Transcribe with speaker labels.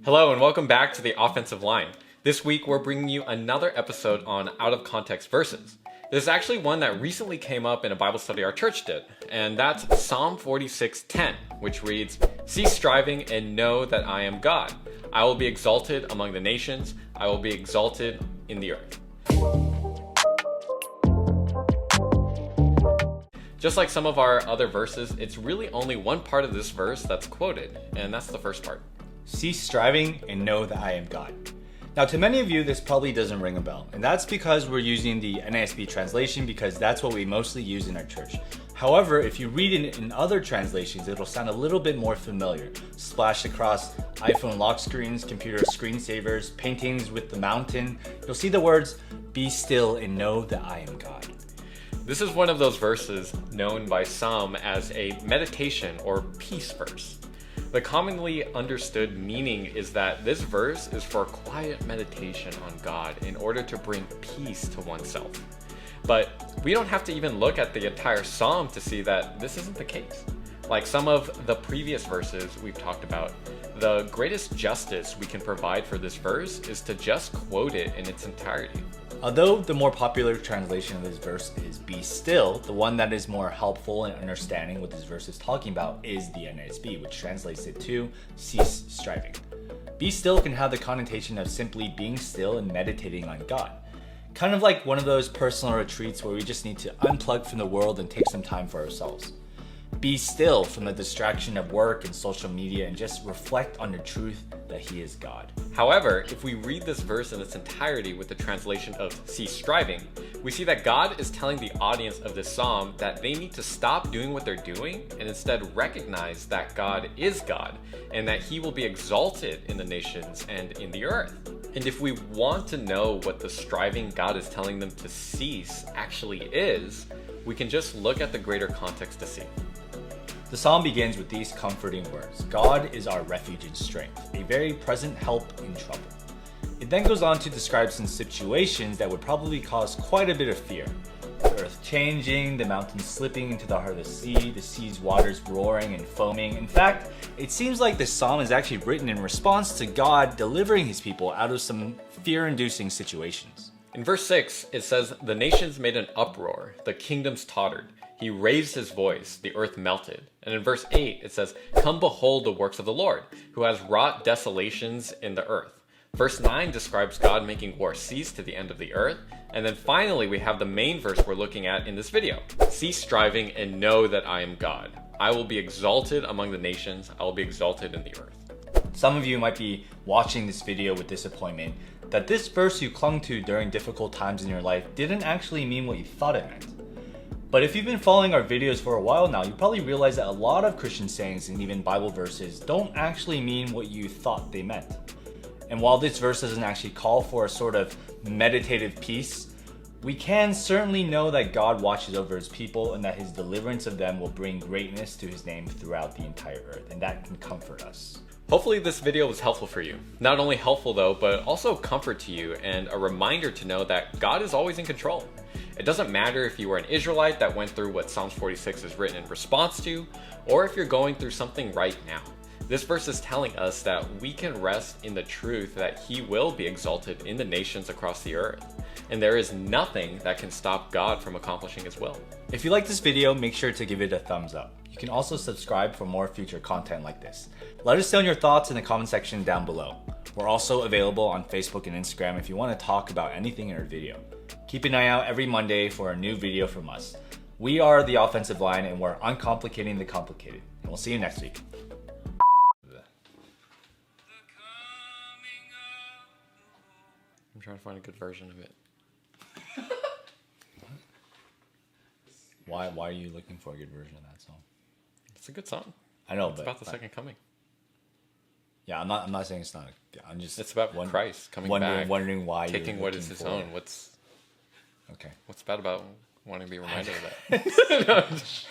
Speaker 1: Hello and welcome back to the offensive line. This week we're bringing you another episode on out of context verses. This is actually one that recently came up in a Bible study our church did, and that's Psalm 46:10, which reads, "Cease striving and know that I am God. I will be exalted among the nations. I will be exalted in the earth." Just like some of our other verses, it's really only one part of this verse that's quoted, and that's the first part.
Speaker 2: Cease striving and know that I am God. Now, to many of you, this probably doesn't ring a bell, and that's because we're using the NASB translation because that's what we mostly use in our church. However, if you read it in other translations, it'll sound a little bit more familiar. Splashed across iPhone lock screens, computer screensavers, paintings with the mountain, you'll see the words, "Be still and know that I am God."
Speaker 1: This is one of those verses known by some as a meditation or peace verse. The commonly understood meaning is that this verse is for quiet meditation on God in order to bring peace to oneself. But we don't have to even look at the entire psalm to see that this isn't the case. Like some of the previous verses we've talked about, the greatest justice we can provide for this verse is to just quote it in its entirety.
Speaker 2: Although the more popular translation of this verse is "be still," the one that is more helpful in understanding what this verse is talking about is the NASB, which translates it to "cease striving." Be still can have the connotation of simply being still and meditating on God. Kind of like one of those personal retreats where we just need to unplug from the world and take some time for ourselves. Be still from the distraction of work and social media and just reflect on the truth that He is God.
Speaker 1: However, if we read this verse in its entirety with the translation of "cease striving," we see that God is telling the audience of this psalm that they need to stop doing what they're doing and instead recognize that God is God and that He will be exalted in the nations and in the earth. And if we want to know what the striving God is telling them to cease actually is, we can just look at the greater context to see.
Speaker 2: The psalm begins with these comforting words: "God is our refuge and strength, a very present help in trouble." It then goes on to describe some situations that would probably cause quite a bit of fear. The earth changing, the mountains slipping into the heart of the sea's waters roaring and foaming. In fact, it seems like this psalm is actually written in response to God delivering His people out of some fear-inducing situations.
Speaker 1: In verse 6, it says, "The nations made an uproar, the kingdoms tottered. He raised His voice, the earth melted." And in verse 8, it says, "Come behold the works of the Lord, who has wrought desolations in the earth." Verse 9 describes God making war cease to the end of the earth. And then finally, we have the main verse we're looking at in this video. "Cease striving and know that I am God. I will be exalted among the nations. I will be exalted in the earth."
Speaker 2: Some of you might be watching this video with disappointment that this verse you clung to during difficult times in your life didn't actually mean what you thought it meant. But if you've been following our videos for a while now, you probably realize that a lot of Christian sayings and even Bible verses don't actually mean what you thought they meant. And while this verse doesn't actually call for a sort of meditative peace, we can certainly know that God watches over His people and that His deliverance of them will bring greatness to His name throughout the entire earth, and that can comfort us.
Speaker 1: Hopefully this video was helpful for you. Not only helpful though, but also comfort to you and a reminder to know that God is always in control. It doesn't matter if you were an Israelite that went through what Psalms 46 is written in response to, or if you're going through something right now. This verse is telling us that we can rest in the truth that He will be exalted in the nations across the earth. And there is nothing that can stop God from accomplishing His will.
Speaker 2: If you like this video, make sure to give it a thumbs up. You can also subscribe for more future content like this. Let us know your thoughts in the comment section down below. We're also available on Facebook and Instagram if you want to talk about anything in our video. Keep an eye out every Monday for a new video from us. We are the offensive line and we're uncomplicating the complicated. And we'll see you next week.
Speaker 1: I'm trying to find a good version of it.
Speaker 2: Why are you looking for a good version of that song?
Speaker 1: It's a good song.
Speaker 2: I know,
Speaker 1: it's
Speaker 2: but
Speaker 1: about the second coming.
Speaker 2: Yeah, I'm not saying it's not. I'm just.
Speaker 1: It's about Christ coming back,
Speaker 2: wondering why
Speaker 1: taking
Speaker 2: you're
Speaker 1: what is His own.
Speaker 2: Okay.
Speaker 1: What's bad about wanting to be reminded of that?